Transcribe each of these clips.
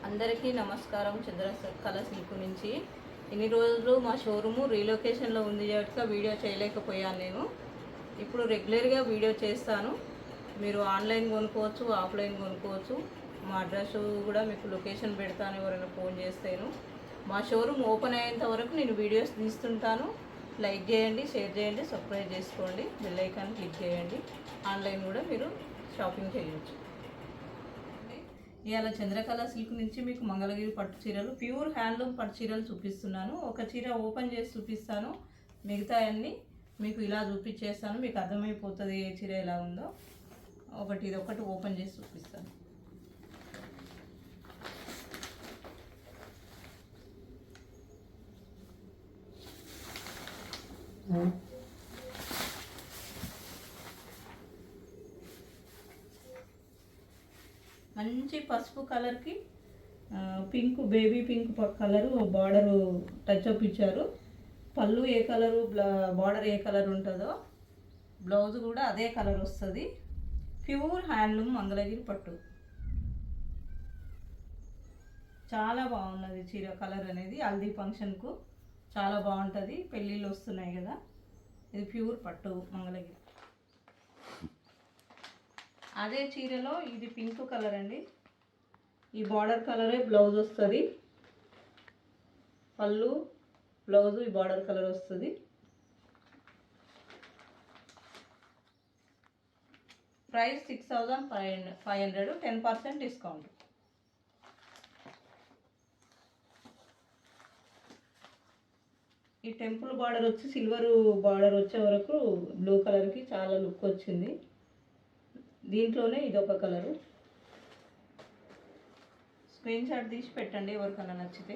అందరికీ నమస్కారం. చంద్రకళ సిల్క్ నుంచి ఇన్ని రోజులు మా షోరూము రీలొకేషన్లో ఉంది కాబట్టి వీడియో చేయలేకపోయాను. నేను ఇప్పుడు రెగ్యులర్గా వీడియో చేస్తాను. మీరు ఆన్లైన్ కొనుక్కోవచ్చు, ఆఫ్లైన్ కొనుక్కోవచ్చు. మా అడ్రస్ కూడా మీకు లొకేషన్ పెడతాను ఎవరైనా ఫోన్ చేస్తేను. మా షోరూమ్ ఓపెన్ అయ్యేంత వరకు నేను వీడియోస్ తీస్తుంటాను. లైక్ చేయండి, షేర్ చేయండి, సబ్స్క్రైబ్ చేసుకోండి, బెల్ ఐకాన్ క్లిక్ చేయండి. ఆన్లైన్ కూడా మీరు షాపింగ్ చేయవచ్చు. ఇవాళ చంద్రకళ సిల్క్ నుంచి మీకు మంగళగిరి పట్టు చీరలు, ప్యూర్ హ్యాండ్లూమ్ పట్టు చీరలు చూపిస్తున్నాను. ఒక చీర ఓపెన్ చేసి చూపిస్తాను, మిగతా అన్నీ మీకు ఇలా చూపించేస్తాను. మీకు అర్థమైపోతుంది ఏ చీర ఎలా ఉందో. ఇది ఒకటి ఓపెన్ చేసి చూపిస్తాను. మంచి పసుపు కలర్కి pink, baby pink colour border touch up ఇచ్చారు. పళ్ళు ఏ కలరు, బార్డర్ ఏ కలర్ ఉంటుందో బ్లౌజ్ కూడా అదే కలర్ వస్తుంది. ప్యూర్ హ్యాండ్లూమ్ మంగళగిరి పట్టు. చాలా బాగున్నది చీర కలర్ అనేది. హల్దీ ఫంక్షన్కు చాలా బాగుంటుంది. పెళ్ళిళ్ళు వస్తున్నాయి కదా. ఇది ప్యూర్ పట్టు మంగళగిరి. అదే చీరలో ఇది పింక్ కలర్ అండి. ఈ బార్డర్ కలరే బ్లౌజ్ వస్తుంది. పళ్ళు, బ్లౌజు ఈ బార్డర్ కలర్ వస్తుంది. Price 6500, 10% discount. ఈ టెంపుల్ బార్డర్ వచ్చి సిల్వర్ బార్డర్ వచ్చే వరకు బ్లూ కలర్కి చాలా లుక్ వచ్చింది. దీంట్లోనే ఇదొక కలరు. స్క్రీన్ షాట్ తీసి పెట్టండి ఎవరికైనా నచ్చితే.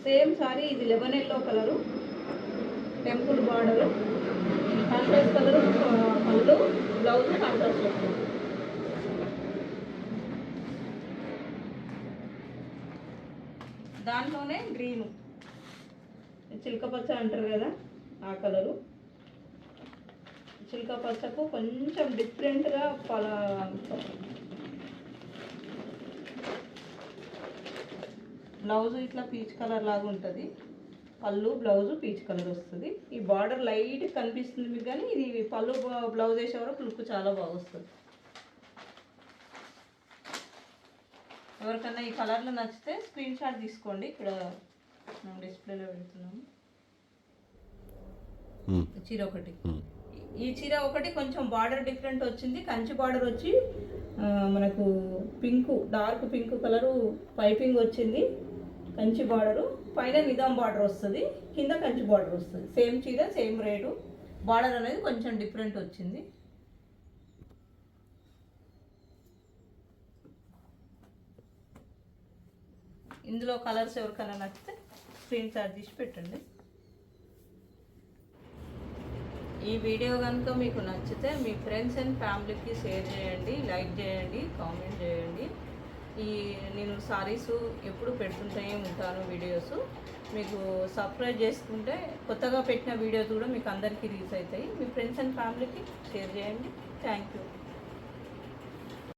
సేమ్ సారీ ఇది lemon yellow colour, temple border, contrast colour, పళ్ళు, బ్లౌజ్ కాంట్రాస్ట్ వస్తుంది. దాంట్లోనే గ్రీను, చిలక పచ్చ అంటారు కదా ఆ కలరు. చిలక పచ్చకు కొంచెం డిఫరెంట్గా బ్లౌజ్ ఇట్లా పీచ్ కలర్ లాగా ఉంటుంది. పళ్ళు, బ్లౌజు పీచ్ కలర్ వస్తుంది. ఈ బార్డర్ లైట్ కనిపిస్తుంది మీకు, కానీ ఇది పళ్ళు బ్లౌజ్ వేసే వరకు లుక్ చాలా బాగా వస్తుంది. ఎవరికన్నా ఈ కలర్లో నచ్చితే స్క్రీన్ షాట్ తీసుకోండి. ఇక్కడ మనం డిస్ప్లేలో పెడుతున్నాము. చీర ఒకటి, ఈ చీర ఒకటి కొంచెం బార్డర్ డిఫరెంట్ వచ్చింది. కంచి బార్డర్ వచ్చి మనకు pink, dark pink colour piping వచ్చింది. కంచి బార్డరు పైన నిజాం బార్డర్ వస్తుంది, కింద కంచి బార్డర్ వస్తుంది. సేమ్ చీర సేమ్ రేటు, బార్డర్ అనేది కొంచెం డిఫరెంట్ వచ్చింది. ఇందులో కలర్స్ ఎవరికైనా నచ్చితే స్క్రీన్ షాట్ తీసి పెట్టండి. ఈ వీడియో కనుక మీకు నచ్చితే మీ ఫ్రెండ్స్ అండ్ ఫ్యామిలీకి షేర్ చేయండి, లైక్ చేయండి, కామెంట్ చేయండి. నేను సారీస్ ఎప్పుడు పెడుతుంటే ఉంటాను వీడియోస్. మీకు సబ్స్క్రైబ్ చేసుకుంటే కొత్తగా పెట్టిన వీడియోస్ కూడా మీకు అందరికీ రీచ్ అవుతాయి. మీ ఫ్రెండ్స్ అండ్ ఫ్యామిలీకి షేర్ చేయండి. Thank you.